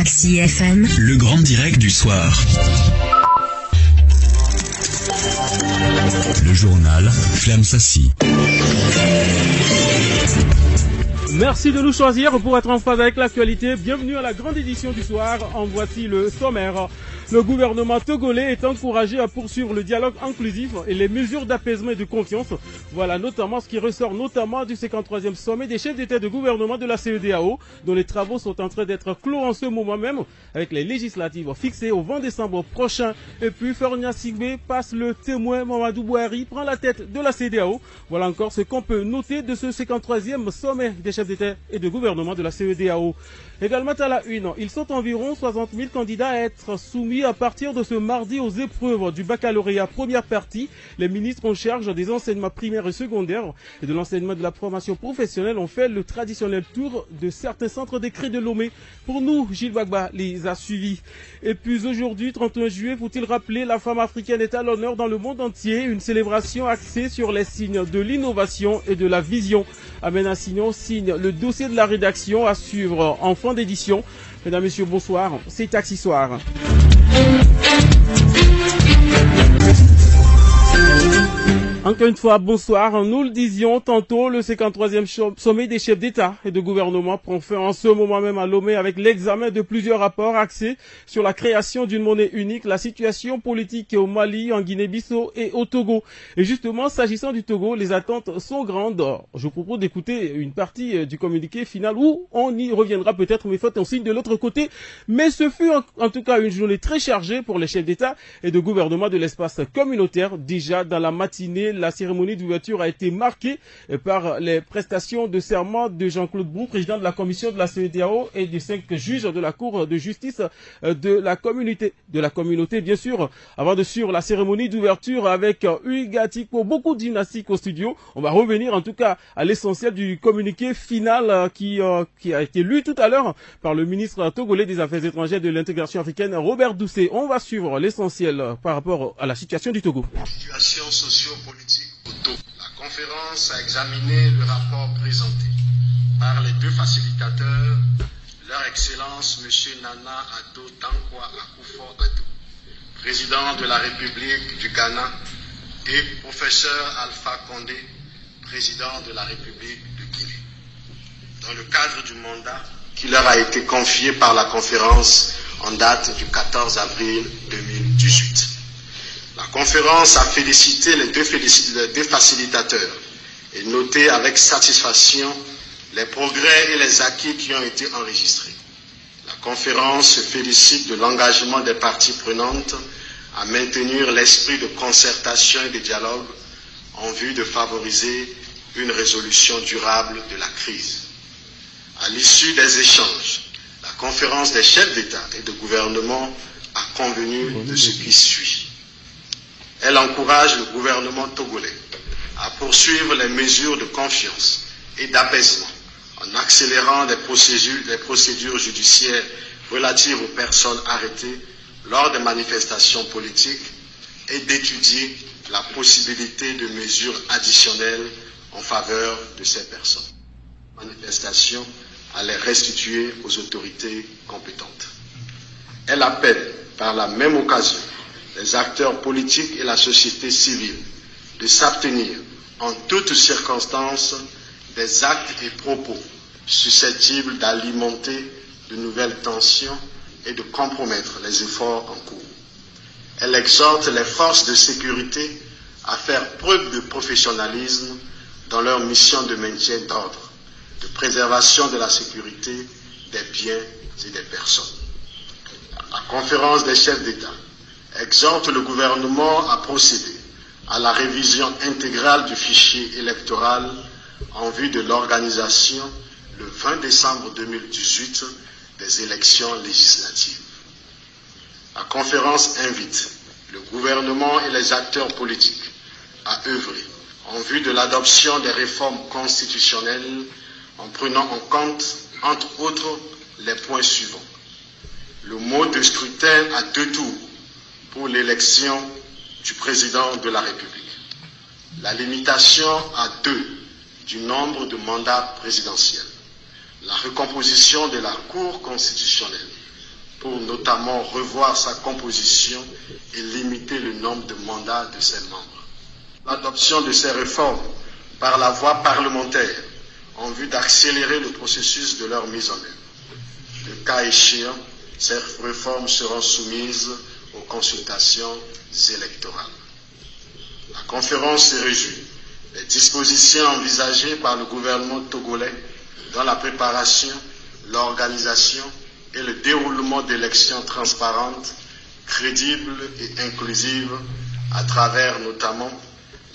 Galaxy FM, le grand direct du soir. Le journal Flamme Sassi. Merci de nous choisir pour être en phase avec l'actualité. Bienvenue à la grande édition du soir. En voici le sommaire. Le gouvernement togolais est encouragé à poursuivre le dialogue inclusif et les mesures d'apaisement et de confiance. Voilà notamment ce qui ressort notamment du 53e sommet des chefs d'État et de gouvernement de la CEDEAO, dont les travaux sont en train d'être clos en ce moment même, avec les législatives fixées au 20 décembre prochain. Et puis Fernia Sigbe passe le témoin. Mamadou Bouhari prend la tête de la CEDEAO. Voilà encore ce qu'on peut noter de ce 53e sommet des chefs d'État et de gouvernement de la CEDEAO. Également à la une, ils sont environ 60 000 candidats à être soumis à partir de ce mardi aux épreuves du baccalauréat première partie. Les ministres en charge des enseignements primaires et secondaires et de l'enseignement de la formation professionnelle ont fait le traditionnel tour de certains centres d'écrit de Lomé. Pour nous, Gilles Bagba les a suivis. Et puis aujourd'hui, 31 juillet, faut-il rappeler, la femme africaine est à l'honneur dans le monde entier. Une célébration axée sur les signes de l'innovation et de la vision. Amen Assignon signe le dossier de la rédaction à suivre en fin d'édition. Mesdames, Messieurs, bonsoir. C'est Taxi Soir. Encore une fois, bonsoir. Nous le disions tantôt, le 53e sommet des chefs d'État et de gouvernement prend fin en ce moment même à Lomé avec l'examen de plusieurs rapports axés sur la création d'une monnaie unique, la situation politique au Mali, en Guinée-Bissau et au Togo. Et justement, s'agissant du Togo, les attentes sont grandes. Je vous propose d'écouter une partie du communiqué final où on y reviendra peut-être, mais faites un signe de l'autre côté. Mais ce fut en tout cas une journée très chargée pour les chefs d'État et de gouvernement de l'espace communautaire. Déjà dans la matinée, la cérémonie d'ouverture a été marquée par les prestations de serment de Jean-Claude Brou, président de la commission de la CEDEAO, et des 5 juges de la Cour de justice de la communauté, bien sûr. Avant de suivre la cérémonie d'ouverture avec Hugues pour beaucoup de gymnastique au studio, on va revenir en tout cas à l'essentiel du communiqué final qui a été lu tout à l'heure par le ministre togolais des Affaires étrangères et de l'intégration africaine, Robert Doucet. On va suivre l'essentiel par rapport à la situation du Togo. Situation socio-politique au Togo. La conférence a examiné le rapport présenté par les deux facilitateurs, leur Excellence M. Nana Addo Dankwa Akufo-Addo, président de la République du Ghana, et professeur Alpha Condé, président de la République de Guinée, dans le cadre du mandat qui leur a été confié par la conférence en date du 14 avril 2018. La conférence a félicité les deux facilitateurs et noté avec satisfaction les progrès et les acquis qui ont été enregistrés. La conférence se félicite de l'engagement des parties prenantes à maintenir l'esprit de concertation et de dialogue en vue de favoriser une résolution durable de la crise. À l'issue des échanges, la conférence des chefs d'État et de gouvernement a convenu de ce qui suit. Elle encourage le gouvernement togolais à poursuivre les mesures de confiance et d'apaisement en accélérant les procédures judiciaires relatives aux personnes arrêtées lors des manifestations politiques et d'étudier la possibilité de mesures additionnelles en faveur de ces personnes. Manifestations à les restituer aux autorités compétentes. Elle appelle par la même occasion les acteurs politiques et la société civile de s'abstenir en toutes circonstances des actes et propos susceptibles d'alimenter de nouvelles tensions et de compromettre les efforts en cours. Elle exhorte les forces de sécurité à faire preuve de professionnalisme dans leur mission de maintien d'ordre, de préservation de la sécurité des biens et des personnes. La conférence des chefs d'État exhorte le gouvernement à procéder à la révision intégrale du fichier électoral en vue de l'organisation, le 20 décembre 2018, des élections législatives. La conférence invite le gouvernement et les acteurs politiques à œuvrer en vue de l'adoption des réformes constitutionnelles en prenant en compte, entre autres, les points suivants. Le mode de scrutin à 2 tours pour l'élection du président de la République. La limitation à 2 du nombre de mandats présidentiels. La recomposition de la Cour constitutionnelle. pour notamment revoir sa composition et limiter le nombre de mandats de ses membres. L'adoption de ces réformes par la voie parlementaire en vue d'accélérer le processus de leur mise en œuvre. Le cas échéant, ces réformes seront soumises aux consultations électorales. La conférence se réjouit des dispositions envisagées par le gouvernement togolais dans la préparation, l'organisation et le déroulement d'élections transparentes, crédibles et inclusives à travers notamment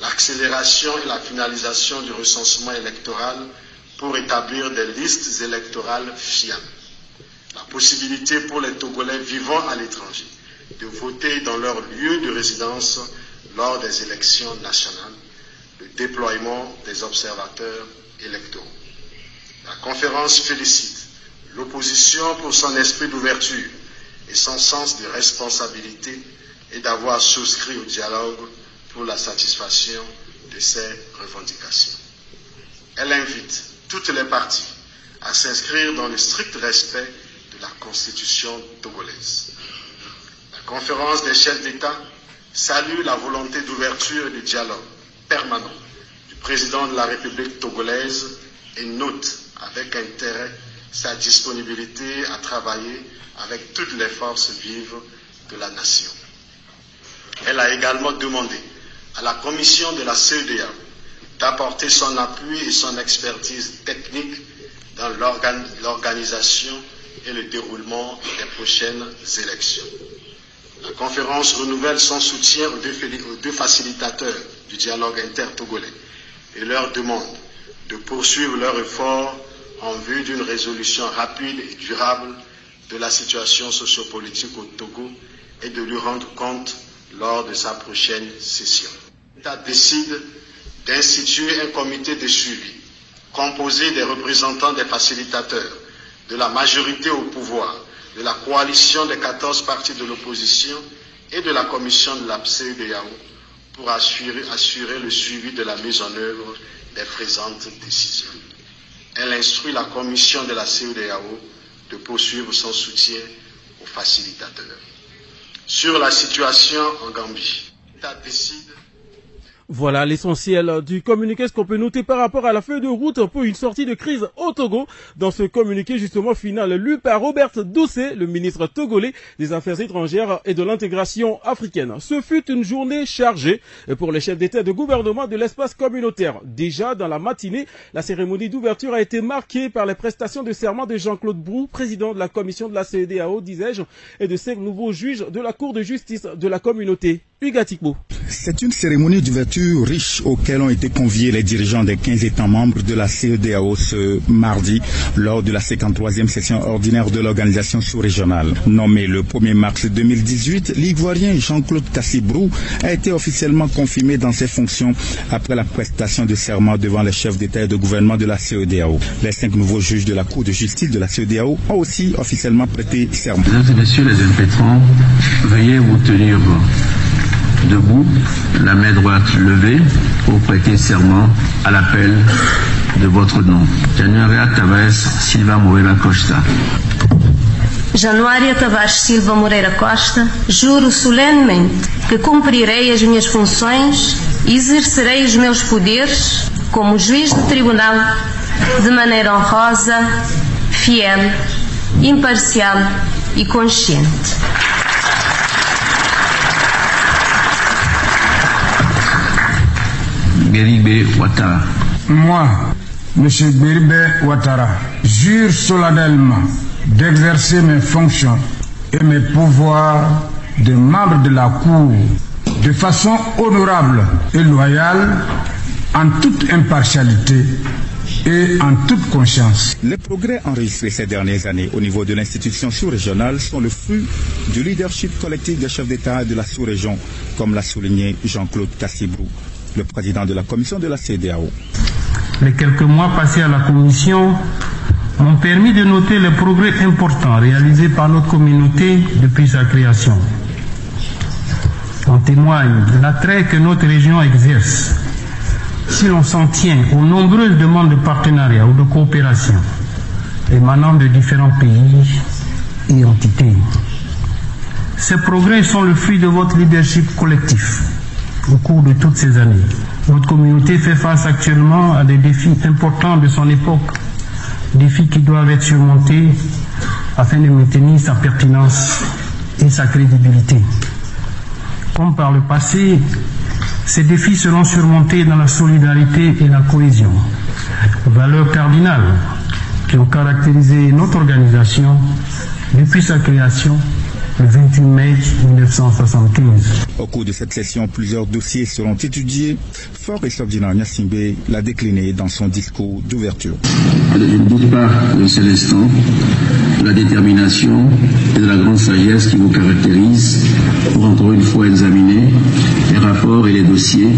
l'accélération et la finalisation du recensement électoral pour établir des listes électorales fiables. La possibilité pour les Togolais vivant à l'étranger de voter dans leur lieu de résidence lors des élections nationales, le déploiement des observateurs électoraux. La conférence félicite l'opposition pour son esprit d'ouverture et son sens de responsabilité et d'avoir souscrit au dialogue pour la satisfaction de ces revendications. Elle invite toutes les parties à s'inscrire dans le strict respect de la Constitution togolaise. La conférence des chefs d'État salue la volonté d'ouverture et de dialogue permanent du président de la République togolaise et note avec intérêt sa disponibilité à travailler avec toutes les forces vives de la nation. Elle a également demandé à la commission de la CEDEAO d'apporter son appui et son expertise technique dans l'organisation et le déroulement des prochaines élections. La conférence renouvelle son soutien aux deux facilitateurs du dialogue inter-togolais et leur demande de poursuivre leurs efforts en vue d'une résolution rapide et durable de la situation sociopolitique au Togo et de lui rendre compte lors de sa prochaine session. L'État décide d'instituer un comité de suivi composé des représentants des facilitateurs, de la majorité au pouvoir, de la coalition des 14 partis de l'opposition et de la commission de la CEDEAO pour assurer le suivi de la mise en œuvre des présentes décisions. Elle instruit la commission de la CEDEAO de poursuivre son soutien aux facilitateurs. Sur la situation en Gambie, l'État décide. Voilà l'essentiel du communiqué, ce qu'on peut noter par rapport à la feuille de route pour une sortie de crise au Togo. Dans ce communiqué justement final lu par Robert Doucet, le ministre togolais des Affaires étrangères et de l'intégration africaine. Ce fut une journée chargée pour les chefs d'État et de gouvernement de l'espace communautaire. Déjà dans la matinée, la cérémonie d'ouverture a été marquée par les prestations de serment de Jean-Claude Brou, président de la commission de la CEDEAO, disais-je, et de 5 nouveaux juges de la Cour de justice de la communauté. Ugatikbo. C'est une cérémonie d'ouverture riche auquel ont été conviés les dirigeants des 15 États membres de la CEDEAO ce mardi lors de la 53e session ordinaire de l'organisation sous-régionale. Nommé le 1er mars 2018, l'Ivoirien Jean-Claude Brou a été officiellement confirmé dans ses fonctions après la prestation de serment devant les chefs d'État et de gouvernement de la CEDEAO. Les 5 nouveaux juges de la Cour de justice de la CEDEAO ont aussi officiellement prêté serment. Mesdames et messieurs les impétrants, veuillez vous tenir debout, la main droite levée, pour prêter serment à l'appel de votre nom. Januaria Tavares Silva Moreira Costa. Januária Tavares Silva Moreira Costa, juro solenemente que cumprirei as minhas funções e exercerei os meus poderes como juiz do tribunal de maneira honrosa, fiel, imparcial e consciente. Beribe Ouattara. Moi, M. Beribe Ouattara, jure solennellement d'exercer mes fonctions et mes pouvoirs de membre de la Cour de façon honorable et loyale, en toute impartialité et en toute conscience. Les progrès enregistrés ces dernières années au niveau de l'institution sous-régionale sont le fruit du leadership collectif des chefs d'État de la sous-région, comme l'a souligné Jean-Claude Brou, le président de la commission de la CEDEAO. Les quelques mois passés à la commission m'ont permis de noter les progrès importants réalisés par notre communauté depuis sa création. On témoigne de l'attrait que notre région exerce si l'on s'en tient aux nombreuses demandes de partenariat ou de coopération émanant de différents pays et entités. Ces progrès sont le fruit de votre leadership collectif au cours de toutes ces années. Votre communauté fait face actuellement à des défis importants de son époque, défis qui doivent être surmontés afin de maintenir sa pertinence et sa crédibilité. Comme par le passé, ces défis seront surmontés dans la solidarité et la cohésion, valeurs cardinales qui ont caractérisé notre organisation depuis sa création le 28 mai 1975. Au cours de cette session, plusieurs dossiers seront étudiés. Fort et Sordina Nyassimbe l'a décliné dans son discours d'ouverture. Je ne doute pas un seul instant de la détermination et de la grande sagesse qui vous caractérise pour encore une fois examiner les rapports et les dossiers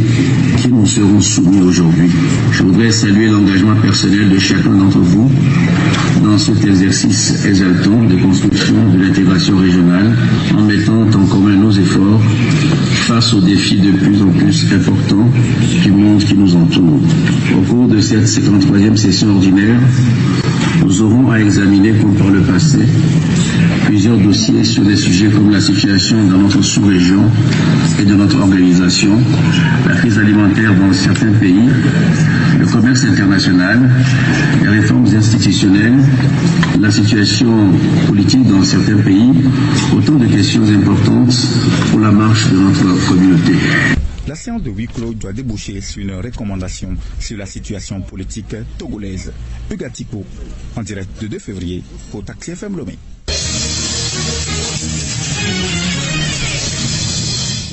qui nous seront soumis aujourd'hui. Je voudrais saluer l'engagement personnel de chacun d'entre vous dans cet exercice exaltant de construction de l'intégration régionale, en mettant en commun nos efforts face aux défis de plus en plus importants du monde qui nous entoure. Au cours de cette 53e session ordinaire, nous aurons à examiner, comme par le passé, plusieurs dossiers sur des sujets comme la situation dans notre sous-région et de notre organisation, la crise alimentaire dans certains pays, le commerce international, les réformes institutionnelles, la situation politique dans certains pays, autant de questions importantes pour la marche de notre communauté. La séance de huis clos doit déboucher sur une recommandation sur la situation politique togolaise. Hugatiko, en direct de 2 février, pour Taxi FM Lomé.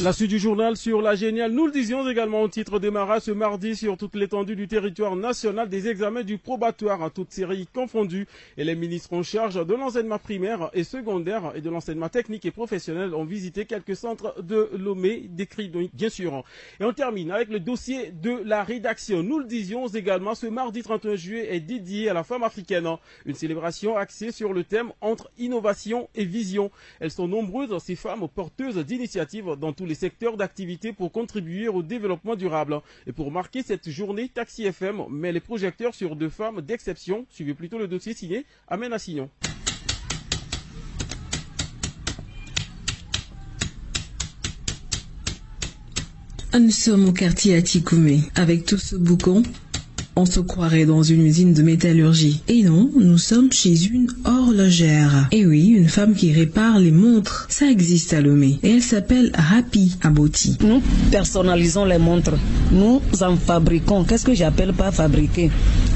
La suite du journal sur la géniale, nous le disions également au titre démarra ce mardi sur toute l'étendue du territoire national des examens du probatoire à toutes séries confondues et les ministres en charge de l'enseignement primaire et secondaire et de l'enseignement technique et professionnel ont visité quelques centres de Lomé, décrits bien sûr. Et on termine avec le dossier de la rédaction. Nous le disions également, ce mardi 31 juillet est dédié à la femme africaine. Une célébration axée sur le thème entre innovation et vision. Elles sont nombreuses, ces femmes porteuses d'initiatives dans tous les secteurs d'activité pour contribuer au développement durable. Et pour marquer cette journée, Taxi FM met les projecteurs sur 2 femmes d'exception. Suivez plutôt le dossier signé Amen Assignon. Nous sommes au quartier Atikoumé. Avec tout ce boucan, on se croirait dans une usine de métallurgie. Et non, nous sommes chez une horlogère. Et oui, une femme qui répare les montres. Ça existe à Lomé. Et elle s'appelle Rapi Aboti. Nous personnalisons les montres. Nous en fabriquons. Qu'est-ce que j'appelle pas fabriquer?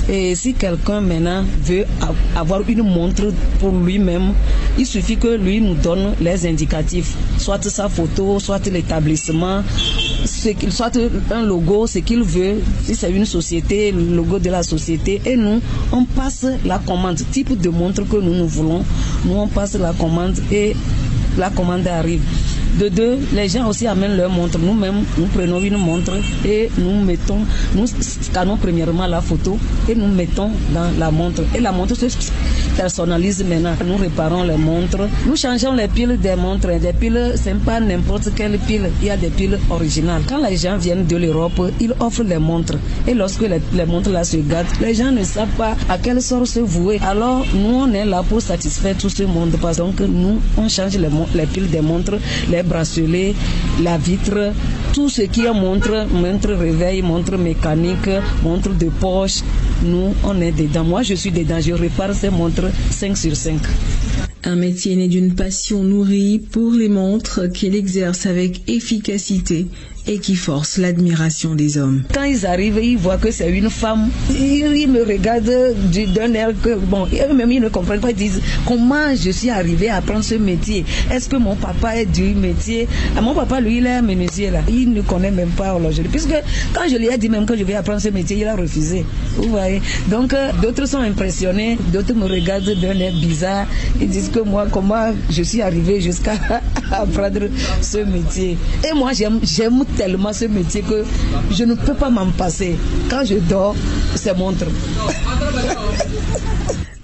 Et si quelqu'un maintenant veut avoir une montre pour lui-même, il suffit que lui nous donne les indicatifs. Soit sa photo, soit l'établissement, soit un logo, ce qu'il veut. Si c'est une société, le logo de la société. Et nous, on passe la commande. Type de montre que nous voulons. Nous, on passe la commande et la commande arrive. De 2, les gens aussi amènent leur montre. Nous-mêmes, nous prenons une montre et nous scannons premièrement la photo et nous mettons dans la montre. Et la montre se personnalise maintenant. Nous réparons les montres. Nous changeons les piles des montres. Des piles, ce n'est pas n'importe quelle pile. Il y a des piles originales. Quand les gens viennent de l'Europe, ils offrent les montres. Et lorsque les montres là se gâtent, les gens ne savent pas à quel sort se vouer. Alors, nous, on est là pour satisfaire tout ce monde. Donc, nous, on change les piles des montres, les bracelets, la vitre, tout ce qui est montre réveil, montre mécanique, montre de poche. Nous, on est dedans. Moi, je suis dedans. Je répare ces montres 5 sur 5. Un métier né d'une passion nourrie pour les montres qu'il exerce avec efficacité et qui force l'admiration des hommes. Quand ils arrivent, ils voient que c'est une femme, ils me regardent d'un air que, bon, eux-mêmes ils ne comprennent pas, ils disent comment je suis arrivé à apprendre ce métier. Est-ce que mon papa est du métier? Mon papa, lui, il est menuisier là, il ne connaît même pas horlogerie. Puisque quand je lui ai dit même que je vais apprendre ce métier, il a refusé. Vous voyez? Donc d'autres sont impressionnés, d'autres me regardent d'un air bizarre, ils disent que moi, comment je suis arrivé jusqu'à apprendre ce métier. Et moi, j'aime tellement ce métier que je ne peux pas m'en passer. Quand je dors, c'est montre.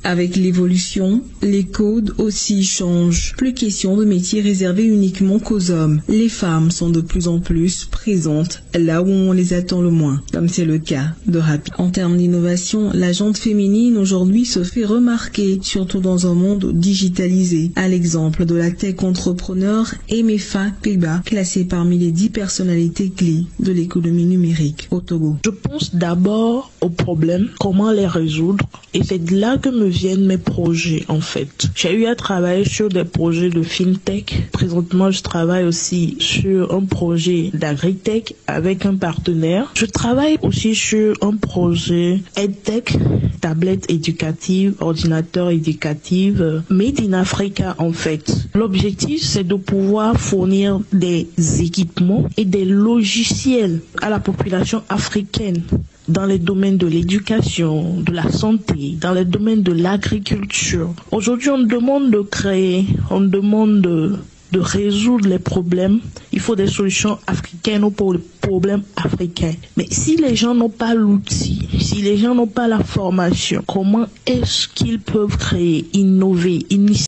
Avec l'évolution, les codes aussi changent. Plus question de métiers réservés uniquement qu'aux hommes. Les femmes sont de plus en plus présentes là où on les attend le moins, comme c'est le cas de Rappi. En termes d'innovation, la gente féminine aujourd'hui se fait remarquer, surtout dans un monde digitalisé. À l'exemple de la tech entrepreneur Emefa Peba, classée parmi les 10 personnalités clés de l'économie numérique au Togo. Je pense d'abord aux problèmes, comment les résoudre, et c'est de là que me viennent mes projets en fait. J'ai eu à travailler sur des projets de FinTech. Présentement, je travaille aussi sur un projet d'agritech avec un partenaire. Je travaille aussi sur un projet EdTech, tablette éducative, ordinateur éducatif, made in Africa en fait. L'objectif, c'est de pouvoir fournir des équipements et des logiciels à la population africaine dans les domaines de l'éducation, de la santé, dans les domaines de l'agriculture. Aujourd'hui, on demande de créer, on demande de résoudre les problèmes. Il faut des solutions africaines pour les problèmes africains. Mais si les gens n'ont pas l'outil, si les gens n'ont pas la formation, comment est-ce qu'ils peuvent créer, innover, initier